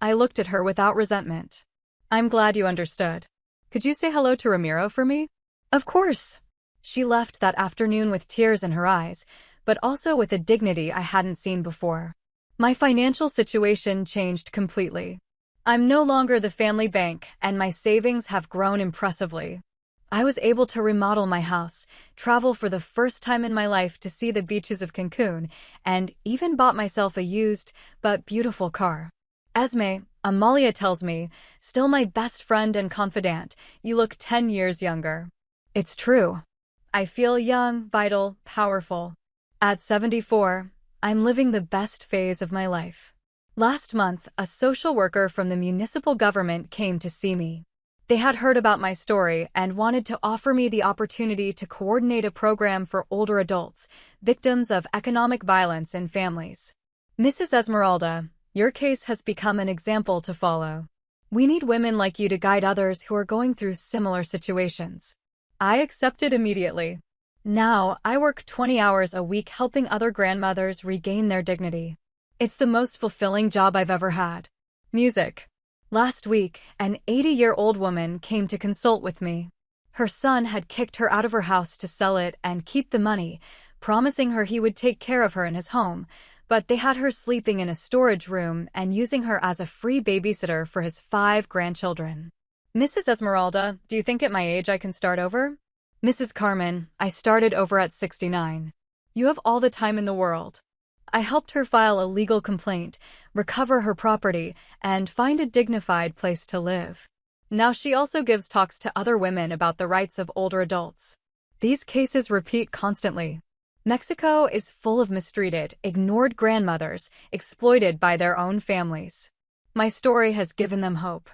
I looked at her without resentment. I'm glad you understood. Could you say hello to Ramiro for me? Of course. She left that afternoon with tears in her eyes, but also with a dignity I hadn't seen before. My financial situation changed completely. I'm no longer the family bank, and my savings have grown impressively. I was able to remodel my house, travel for the first time in my life to see the beaches of Cancun, and even bought myself a used, but beautiful car. Esme, Amalia tells me, still my best friend and confidant, you look 10 years younger. It's true. I feel young, vital, powerful. At 74, I'm living the best phase of my life. Last month, a social worker from the municipal government came to see me. They had heard about my story and wanted to offer me the opportunity to coordinate a program for older adults, victims of economic violence in families. Mrs. Esmeralda, your case has become an example to follow. We need women like you to guide others who are going through similar situations. I accepted immediately. Now, I work 20 hours a week helping other grandmothers regain their dignity. It's the most fulfilling job I've ever had. Music. Last week, an 80-year-old woman came to consult with me. Her son had kicked her out of her house to sell it and keep the money, promising her he would take care of her in his home, but they had her sleeping in a storage room and using her as a free babysitter for his 5 grandchildren. Mrs. Esmeralda, do you think at my age I can start over? Mrs. Carmen, I started over at 69. You have all the time in the world. I helped her file a legal complaint, recover her property, and find a dignified place to live. Now she also gives talks to other women about the rights of older adults. These cases repeat constantly. Mexico is full of mistreated, ignored grandmothers, exploited by their own families. My story has given them hope.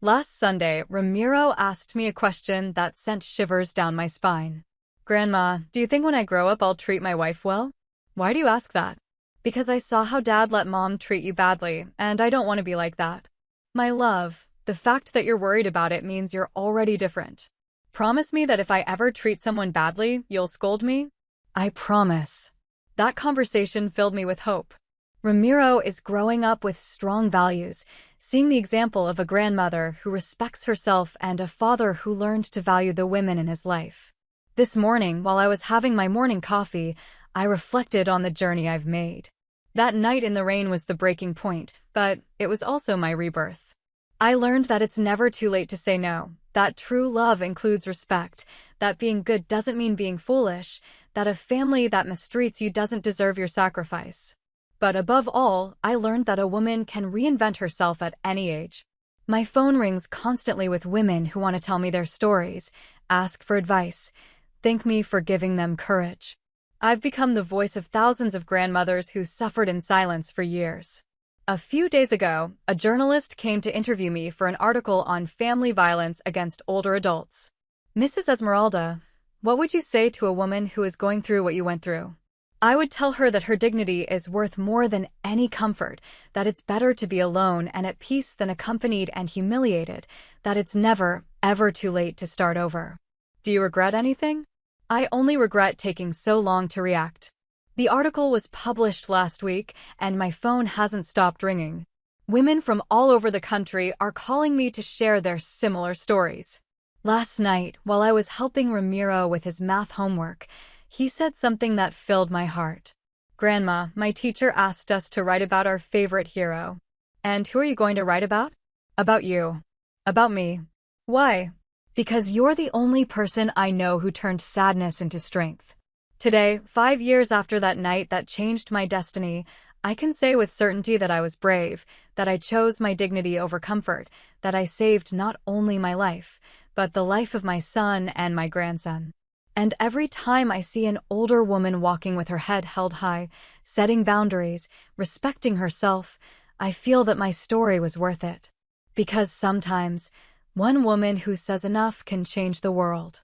Last Sunday, Ramiro asked me a question that sent shivers down my spine. Grandma, do you think when I grow up I'll treat my wife well? Why do you ask that? Because I saw how Dad let Mom treat you badly, and I don't want to be like that. My love, the fact that you're worried about it means you're already different. Promise me that if I ever treat someone badly, you'll scold me? I promise. That conversation filled me with hope. Ramiro is growing up with strong values, seeing the example of a grandmother who respects herself and a father who learned to value the women in his life. This morning, while I was having my morning coffee, I reflected on the journey I've made. That night in the rain was the breaking point, but it was also my rebirth. I learned that it's never too late to say no, that true love includes respect, that being good doesn't mean being foolish, that a family that mistreats you doesn't deserve your sacrifice. But above all, I learned that a woman can reinvent herself at any age. My phone rings constantly with women who want to tell me their stories, ask for advice, thank me for giving them courage. I've become the voice of thousands of grandmothers who suffered in silence for years. A few days ago, a journalist came to interview me for an article on family violence against older adults. Mrs. Esmeralda, what would you say to a woman who is going through what you went through? I would tell her that her dignity is worth more than any comfort, that it's better to be alone and at peace than accompanied and humiliated, that it's never, ever too late to start over. Do you regret anything? I only regret taking so long to react. The article was published last week, and my phone hasn't stopped ringing. Women from all over the country are calling me to share their similar stories. Last night, while I was helping Ramiro with his math homework, he said something that filled my heart. Grandma, my teacher asked us to write about our favorite hero. And who are you going to write about? About you. About me. Why? Because you're the only person I know who turned sadness into strength. Today, 5 years after that night that changed my destiny, I can say with certainty that I was brave, that I chose my dignity over comfort, that I saved not only my life, but the life of my son and my grandson. And every time I see an older woman walking with her head held high, setting boundaries, respecting herself, I feel that my story was worth it. Because sometimes, one woman who says enough can change the world.